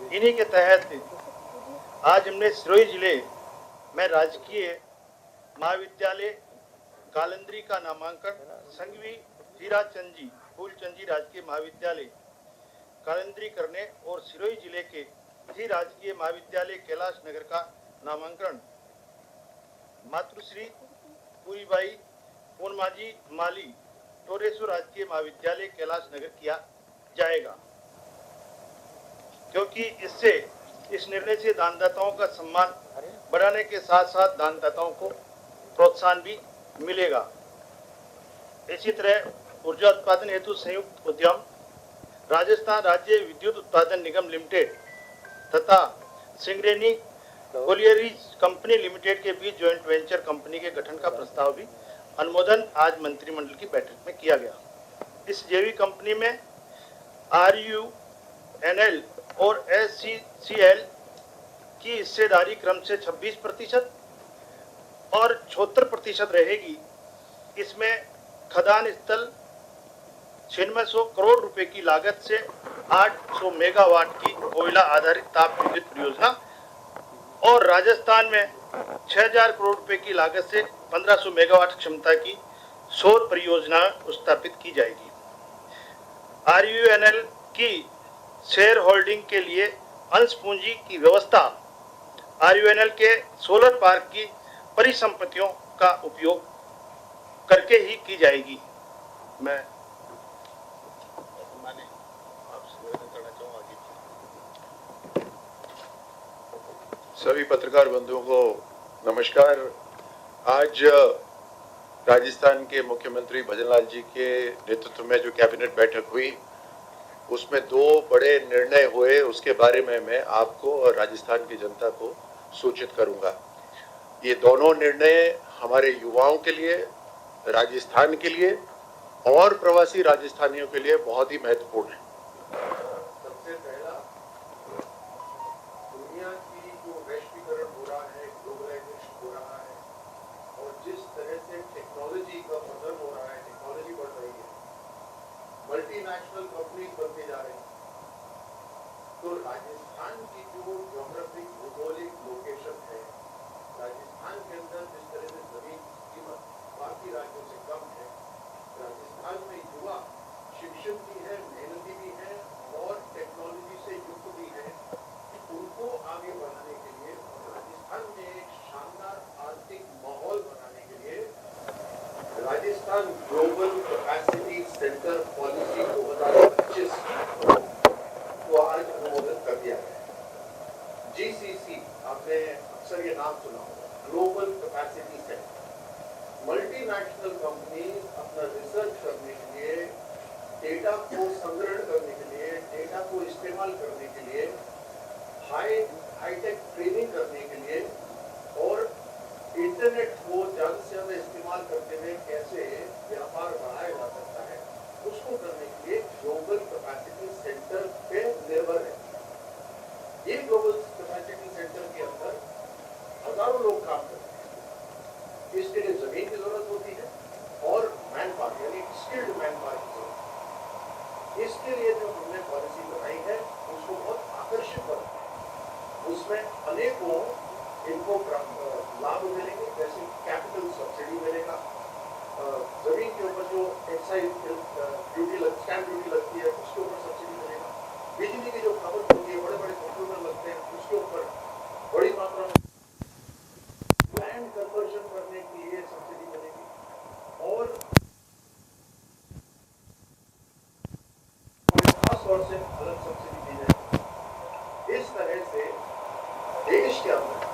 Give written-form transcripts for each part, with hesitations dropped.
इन्हीं के तहत आज हमने सिरोही जिले में राजकीय महाविद्यालय कालंद्री का नामांकन संघवी हीराचंद जी फूलचंद जी राजकीय महाविद्यालय कालंद्री करने और सिरोही जिले के ही राजकीय महाविद्यालय कैलाश नगर का नामांकन मातृश्री पूरीबाई पूर्णमाजी माली टोरेश्वर राजकीय महाविद्यालय कैलाश नगर किया जाएगा, क्योंकि इससे इस निर्णय से दानदाताओं का सम्मान बढ़ाने के साथ साथ दानदाताओं को प्रोत्साहन भी मिलेगा। इसी तरह ऊर्जा उत्पादन हेतु संयुक्त उद्यम राजस्थान राज्य विद्युत उत्पादन निगम लिमिटेड तथा सिंगरेनी कोलियरीज कंपनी लिमिटेड के बीच ज्वाइंट वेंचर कंपनी के गठन का प्रस्ताव भी अनुमोदन आज मंत्रिमंडल की बैठक में किया गया। इस जेवी कंपनी में RUNL और SCCL की हिस्सेदारी क्रम से 26% और 76% रहेगी। इसमें खदान स्थल 9600 करोड़ रुपए की लागत से 800 मेगावाट की कोयला आधारित ताप विद्युत परियोजना और राजस्थान में 6000 करोड़ रुपए की लागत से 1500 मेगावाट क्षमता की सौर परियोजना स्थापित की जाएगी। RUNL की शेयर होल्डिंग के लिए अंश पूंजी की व्यवस्था RUNL के सोलर पार्क की परिसंपत्तियों का उपयोग करके ही की जाएगी। मैं सभी पत्रकार बंधुओं को नमस्कार। आज राजस्थान के मुख्यमंत्री भजनलाल जी के नेतृत्व में जो कैबिनेट बैठक हुई उसमें दो बड़े निर्णय हुए, उसके बारे में मैं आपको और राजस्थान की जनता को सूचित करूंगा। ये दोनों निर्णय हमारे युवाओं के लिए, राजस्थान के लिए और प्रवासी राजस्थानियों के लिए बहुत ही महत्वपूर्ण है। सबसे पहला, दुनिया की जो वैश्वीकरण हो रहा है, ग्लोबलाइजेशन हो रहा है और जिस तरह से टेक्नोलॉजी का पतन हो रहा है, टेक्नोलॉजी बढ़ रही है, मल्टीनेशनल कंपनीज बनते जा रही हैं, तो राजस्थान की जो ज्योग्राफिक भौगोलिक लोकेशन है, राजस्थान के अंदर जिस तरह से जमीन की कीमत बाकी राज्यों से कम है, राजस्थान में युवा शिक्षित भी है, मेहनती भी है और टेक्नोलॉजी से युक्त भी है। उनको आगे बढ़ाने के लिए राजस्थान में एक शानदार आर्थिक माहौल बनाने के लिए Rajasthan global capacity centre policy 2025 को आज अनुमोदन कर दिया गया। GCC, आपने अक्सर ये नाम सुना होगा, global capacity centre. Multinational company अपना रिसर्च करने के लिए, डेटा को संग्रहण करने के लिए, डेटा को इस्तेमाल करने के लिए, हाईटेक ट्रेनिंग करने के लिए और इंटरनेट को ज्यादा से ज्यादा इस्तेमाल करते हुए कैसे व्यापार बढ़ाया जा सकता है, उसको करने के लिए ग्लोबल कैपेसिटी सेंटर पे निर्भर है। ये ग्लोबल कैपेसिटी सेंटर के अंदर हजारों लोग काम करते हैं। इसके लिए जमीन की जरूरत होती है और मैन पावर यानी स्किल्ड मैन पावर की जरूरत है। इसके लिए जो हमने पॉलिसी बनाई है उसको बहुत आकर्षक बनाया। उसमें अनेकों इनको लाभ मिलेंगे, जैसे कैपिटल सब्सिडी मिलेगा, जमीन के ऊपर जो एक्साइज ड्यूटी स्टैंप ड्यूटी लगती है उसके ऊपर सब्सिडी मिलेगा, बिजली की जो खपत होती है, बड़े बड़े कंप्यूटर लगते हैं उसके ऊपर बड़ी मात्रा में लैंड कन्वर्जन करने के लिए सब्सिडी मिलेगी और खास तौर से अलग सब्सिडी दी जाएगी। इस तरह से देश के अंदर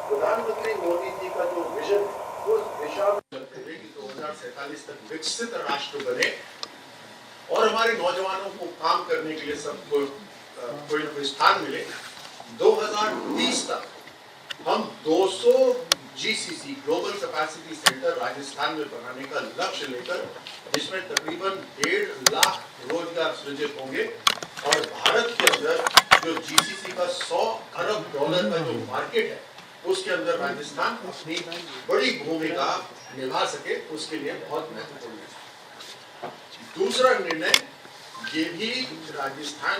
प्रधानमंत्री मोदी जी का जो विजन उस दिशा में चलते हुए कि 2047 तक विकसित राष्ट्र बने और हमारे नौजवानों को काम करने के लिए सबको कोई न कोई स्थान मिले। 2030 तक हम 200 GCC global capacity centre Rajasthan में बनाने का लक्ष्य लेकर, जिसमें तकरीबन 1.5 लाख रोजगार सृजित होंगे और भारत के अंदर जो GCC का $100 अरब का जो मार्केट है उसके अंदर राजस्थान अपनी बड़ी भूमिका निभा सके, उसके लिए बहुत महत्वपूर्ण है। दूसरा निर्णय ये भी राजस्थान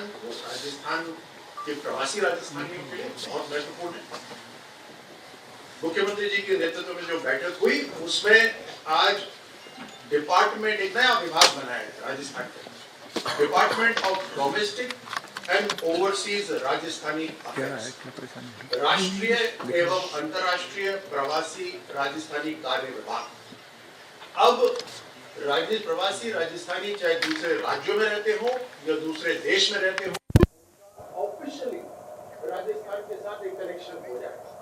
ये प्रवासी राजस्थानियों के लिए बहुत महत्वपूर्ण है। मुख्यमंत्री जी के नेतृत्व में जो बैठक हुई उसमें आज डिपार्टमेंट, एक नया विभाग बनाया है राजस्थान के, department of domestic and overseas Rajasthani affairs, राष्ट्रीय एवं अंतर्राष्ट्रीय प्रवासी राजस्थानी कार्य विभाग। अब प्रवासी राजस्थानी चाहे दूसरे राज्यों में रहते हो या दूसरे देश में रहते हो, ऑफिशियली राजस्थान के साथ एक कनेक्शन हो जाएगा,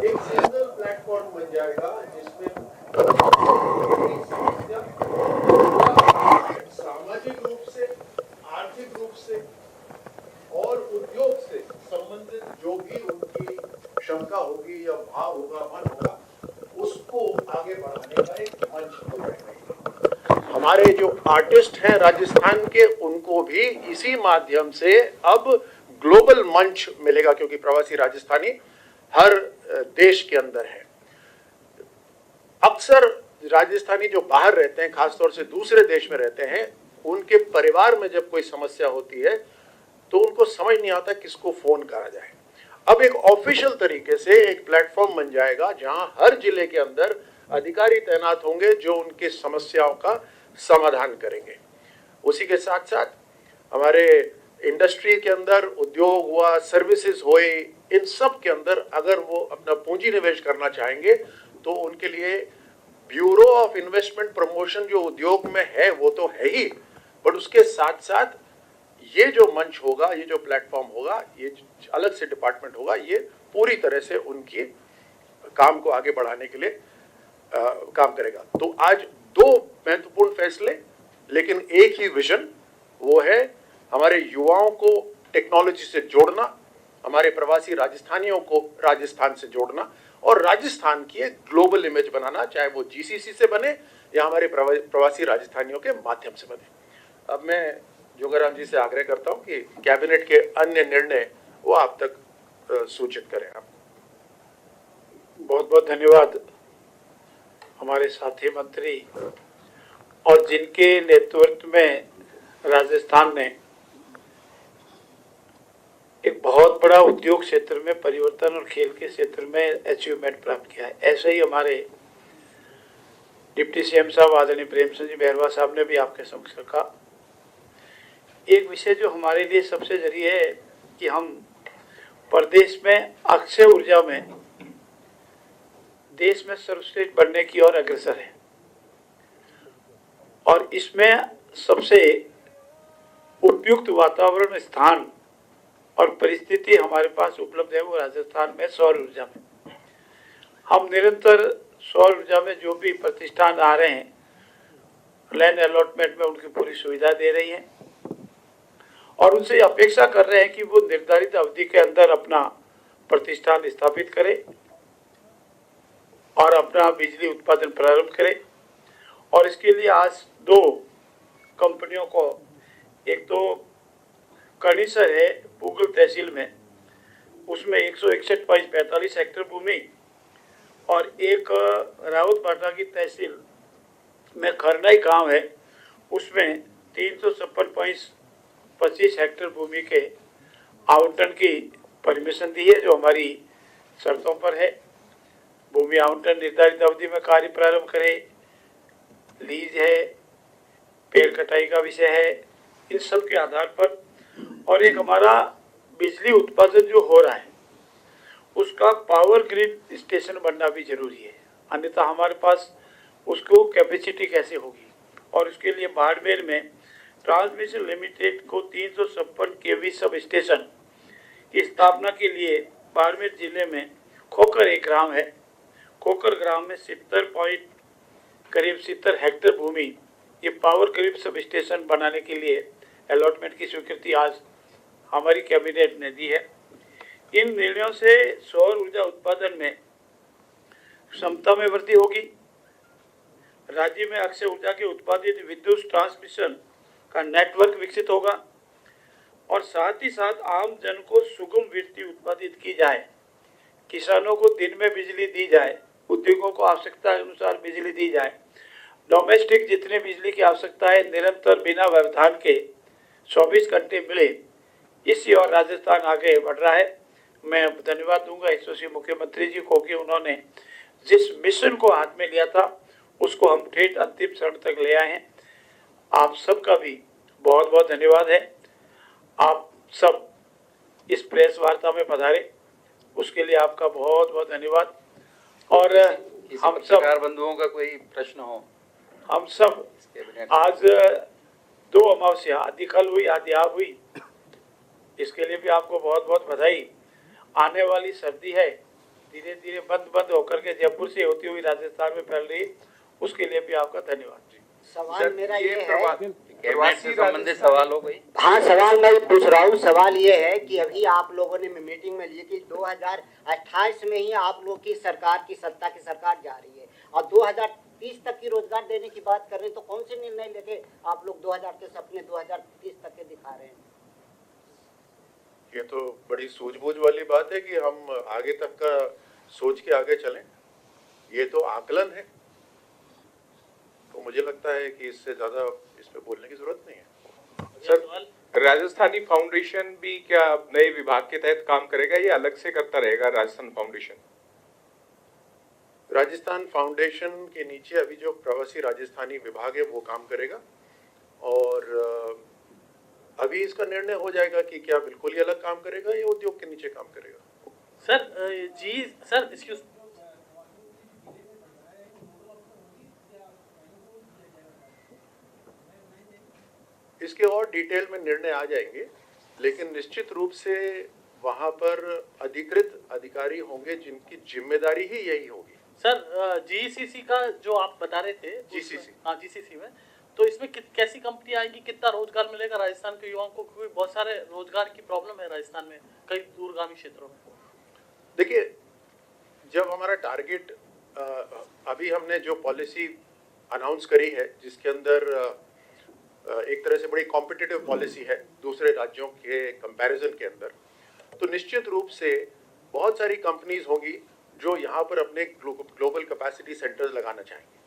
एक सिंगल प्लेटफॉर्म बन जाएगा जिसमें सामाजिक रूप से, आर्थिक रूप से और उद्योग से संबंधित जो भी उनकी शंका होगी या भाव होगा, मन होगा, उसको आगे बढ़ाने का एक मंच हो जाएगा। हमारे जो आर्टिस्ट हैं राजस्थान के, उनको भी इसी माध्यम से अब ग्लोबल मंच मिलेगा, क्योंकि प्रवासी राजस्थानी हर देश के अंदर है। अक्सर राजस्थानी जो बाहर रहते हैं, खासतौर से दूसरे देश में रहते हैं, उनके परिवार में जब कोई समस्या होती है तो उनको समझ नहीं आता किसको फोन करा जाए। अब एक ऑफिशियल तरीके से एक प्लेटफॉर्म बन जाएगा जहां हर जिले के अंदर अधिकारी तैनात होंगे जो उनकी समस्याओं का समाधान करेंगे। उसी के साथ साथ हमारे इंडस्ट्री के अंदर उद्योग हुआ, सर्विसेज हुए, इन सब के अंदर अगर वो अपना पूंजी निवेश करना चाहेंगे तो उनके लिए ब्यूरो ऑफ इन्वेस्टमेंट प्रमोशन जो उद्योग में है वो तो है ही, बट उसके साथ साथ ये जो मंच होगा, ये जो प्लेटफॉर्म होगा, ये अलग से डिपार्टमेंट होगा, ये पूरी तरह से उनकी काम को आगे बढ़ाने के लिए काम करेगा। तो आज दो महत्वपूर्ण फैसले, लेकिन एक ही विजन, वो है हमारे युवाओं को टेक्नोलॉजी से जोड़ना, हमारे प्रवासी राजस्थानियों को राजस्थान से जोड़ना और राजस्थान की एक ग्लोबल इमेज बनाना, चाहे वो जीसीसी से बने या हमारे प्रवासी राजस्थानियों के माध्यम से बने। अब मैं जोगाराम जी से आग्रह करता हूं कि कैबिनेट के अन्य निर्णय वो आप तक सूचित करें। आप बहुत बहुत धन्यवाद हमारे साथी मंत्री, और जिनके नेतृत्व में राजस्थान ने एक बहुत बड़ा उद्योग क्षेत्र में परिवर्तन और खेल के क्षेत्र में अचीवमेंट प्राप्त किया है। ऐसे ही हमारे डिप्टी सीएम साहब आदरणीय प्रेमचंद जी बैरवा साहब ने भी आपके समक्ष रखा। एक विषय जो हमारे लिए सबसे जरूरी है कि हम प्रदेश में अक्षय ऊर्जा में देश में सर्वश्रेष्ठ बनने की ओर अग्रसर है, और इसमें सबसे उपयुक्त वातावरण, स्थान और परिस्थिति हमारे पास उपलब्ध है वो राजस्थान में सौर ऊर्जा में। हम निरंतर सौर ऊर्जा में जो भी प्रतिष्ठान आ रहे हैं, लैंड अलॉटमेंट में उनकी पूरी सुविधा दे रही है और उनसे अपेक्षा कर रहे हैं कि वो निर्धारित अवधि के अंदर अपना प्रतिष्ठान स्थापित करें और अपना बिजली उत्पादन प्रारंभ करें। और इसके लिए आज दो कंपनियों को, एक तो कणीसर है पूगल तहसील में, उसमें 161.45 हेक्टेयर भूमि, और एक रावतबाटा की तहसील में खरनाई गांव है, उसमें 356.25 हेक्टेयर भूमि के आवंटन की परमिशन दी है, जो हमारी शर्तों पर है। भूमि आवंटन निर्धारित अवधि में कार्य प्रारंभ करे, लीज है, पेड़ कटाई का विषय है, इन सब के आधार पर। और एक हमारा बिजली उत्पादन जो हो रहा है उसका पावर ग्रिड स्टेशन बनना भी जरूरी है, अन्यथा हमारे पास उसको कैपेसिटी कैसे होगी। और उसके लिए बाड़मेर में ट्रांसमिशन लिमिटेड को 356 केवी सब स्टेशन की स्थापना के लिए बाड़मेर जिले में खोकर एक ग्राम है, खोकर ग्राम में 70 हेक्टेयर भूमि ये पावर ग्रिड सब स्टेशन बनाने के लिए अलॉटमेंट की स्वीकृति आज हमारी कैबिनेट ने दी है। इन निर्णयों से सौर ऊर्जा उत्पादन में क्षमता में वृद्धि होगी, राज्य में अक्षय ऊर्जा के उत्पादित विद्युत ट्रांसमिशन का नेटवर्क विकसित होगा और साथ ही साथ आम जन को सुगम बिजली उत्पादित की जाए, किसानों को दिन में बिजली दी जाए, उद्योगों को आवश्यकता अनुसार बिजली दी जाए, डोमेस्टिक जितने बिजली की आवश्यकता है निरंतर बिना व्यवधान के 24 घंटे मिले, इसी और राजस्थान आगे बढ़ रहा है। मैं धन्यवाद दूंगा यशस्वी मुख्यमंत्री जी को कि उन्होंने जिस मिशन को हाथ में लिया था उसको हम ठेठ अंतिम क्षण तक ले आए हैं। आप सबका भी बहुत बहुत धन्यवाद है। आप सब इस प्रेस वार्ता में पधारे उसके लिए आपका बहुत बहुत धन्यवाद। और हम सब पत्रकार बंधुओं का कोई प्रश्न हो, हम सब आज 2 अमावस्या, आदि कल हुई आदि आज हुई, इसके लिए भी आपको बहुत बहुत बधाई। आने वाली सर्दी है धीरे धीरे बंद होकर के जयपुर से होती हुई राजस्थान में फैल रही, उसके लिए भी आपका धन्यवाद जी। सवाल मेरा ये है, कैबिनेट से संबंधित सवाल हो गई। हाँ सवाल मैं पूछ रहा हूँ। सवाल ये है कि अभी आप लोगों ने मीटिंग में लिए कि 2028 में ही आप लोग की सरकार की सत्ता की सरकार जा रही है और 2030 तक की रोजगार देने की बात कर रहे हैं, तो कौन से निर्णय लेके आप लोग 2000 के सपने 2030 तक के दिखा रहे हैं? ये तो बड़ी सूझबूझ वाली बात है कि हम आगे तक का सोच के आगे चलें। ये तो आकलन है, तो मुझे लगता है कि इससे ज्यादा इस पे बोलने की जरूरत नहीं है। सर, राजस्थानी फाउंडेशन भी क्या नए विभाग के तहत काम करेगा या अलग से करता रहेगा राजस्थान फाउंडेशन? राजस्थान फाउंडेशन के नीचे अभी जो प्रवासी राजस्थानी विभाग है वो काम करेगा और अभी इसका निर्णय हो जाएगा कि क्या बिल्कुल ही अलग काम करेगा या उद्योग के नीचे काम करेगा। सर एक्सक्यूज इसके और डिटेल में निर्णय आ जाएंगे, लेकिन निश्चित रूप से वहां पर अधिकृत अधिकारी होंगे जिनकी जिम्मेदारी ही यही होगी। सर जीसीसी का जो आप बता रहे थे, जीसीसी, हाँ जीसीसी में, तो इसमें कैसी कंपनी आएंगी, कितना रोजगार मिलेगा राजस्थान के युवाओं को, क्योंकि बहुत सारे रोजगार की प्रॉब्लम है राजस्थान में कई दूरगामी क्षेत्रों में। देखिए, जब हमारा टारगेट अभी हमने जो पॉलिसी अनाउंस करी है जिसके अंदर एक तरह से बड़ी कॉम्पिटिटिव पॉलिसी है दूसरे राज्यों के कंपैरिजन के अंदर, तो निश्चित रूप से बहुत सारी कंपनीज होंगी जो यहाँ पर अपने ग्लोबल कैपेसिटी सेंटर्स लगाना चाहेंगे।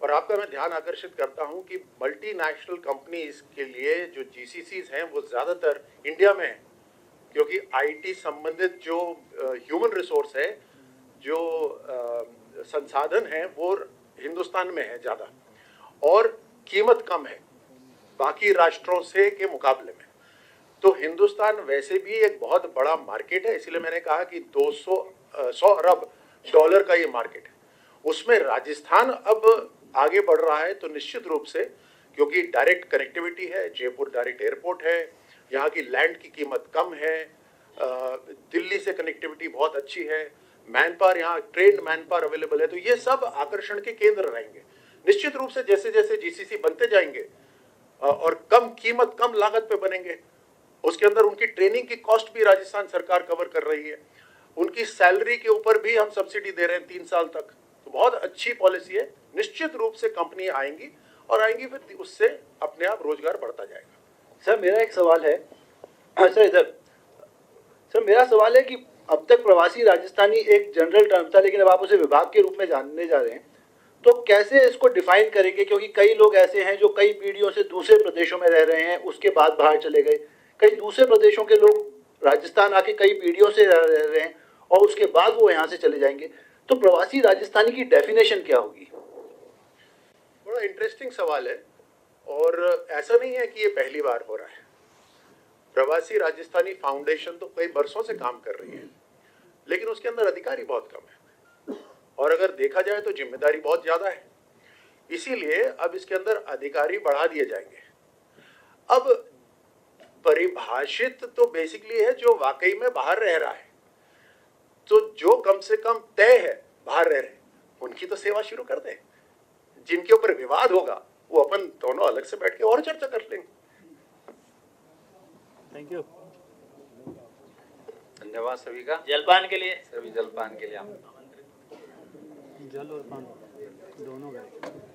और आपका मैं ध्यान आकर्षित करता हूँ कि मल्टीनेशनल कंपनीज के लिए जो जीसीसीज हैं वो ज़्यादातर इंडिया में हैं, क्योंकि आईटी संबंधित जो ह्यूमन रिसोर्स है, जो संसाधन है वो हिंदुस्तान में है ज़्यादा और कीमत कम है बाकी राष्ट्रों से के मुकाबले में। तो हिंदुस्तान वैसे भी एक बहुत बड़ा मार्केट है, इसलिए मैंने कहा कि 100 अरब डॉलर का ये मार्केट है। उसमें राजस्थान अब आगे बढ़ रहा है, तो निश्चित रूप से क्योंकि डायरेक्ट कनेक्टिविटी है, जयपुर डायरेक्ट एयरपोर्ट है, यहाँ की लैंड की कीमत कम है, दिल्ली से कनेक्टिविटी बहुत अच्छी है, मैन पावर यहाँ ट्रेंड मैन पावर अवेलेबल है, तो ये सब आकर्षण के केंद्र रहेंगे। निश्चित रूप से जैसे जैसे जीसीसी बनते जाएंगे और कम कीमत कम लागत पे बनेंगे, उसके अंदर उनकी ट्रेनिंग की कॉस्ट भी राजस्थान सरकार कवर कर रही है, उनकी सैलरी के ऊपर भी हम सब्सिडी दे रहे हैं 3 साल तक, तो बहुत अच्छी पॉलिसी है। निश्चित रूप से कंपनी आएंगी और आएंगी, फिर उससे अपने आप रोजगार बढ़ता जाएगा। सर मेरा एक सवाल है, सर इधर, सर मेरा सवाल है कि अब तक प्रवासी राजस्थानी एक जनरल टर्म था, लेकिन अब आप उसे विभाग के रूप में जानने जा रहे हैं, तो कैसे इसको डिफाइन करेंगे? क्योंकि कई लोग ऐसे हैं जो कई पीढ़ियों से दूसरे प्रदेशों में रह रहे हैं, उसके बाद बाहर चले गए, कई दूसरे प्रदेशों के लोग राजस्थान आके कई पीढ़ियों से रह रहे हैं और उसके बाद वो यहाँ से चले जाएंगे, तो प्रवासी राजस्थानी की डेफिनेशन क्या होगी? बड़ा इंटरेस्टिंग सवाल है और ऐसा नहीं है कि ये पहली बार हो रहा है। प्रवासी राजस्थानी फाउंडेशन तो कई बरसों से काम कर रही है, लेकिन उसके अंदर अधिकारी बहुत कम है और अगर देखा जाए तो जिम्मेदारी बहुत ज्यादा है, इसीलिए अब इसके अंदर अधिकारी बढ़ा दिए जाएंगे। अब परिभाषित तो बेसिकली है जो वाकई में बाहर रह रहा है, तो जो कम से कम तय है बाहर रह रहे उनकी तो सेवा शुरू कर दें। जिनके ऊपर विवाद होगा वो अपन दोनों अलग से बैठ के और चर्चा कर लेंगे। Thank you. धन्यवाद सभी का। जलपान के लिए सभी जलपान के लिए जल और पान दोनों गए।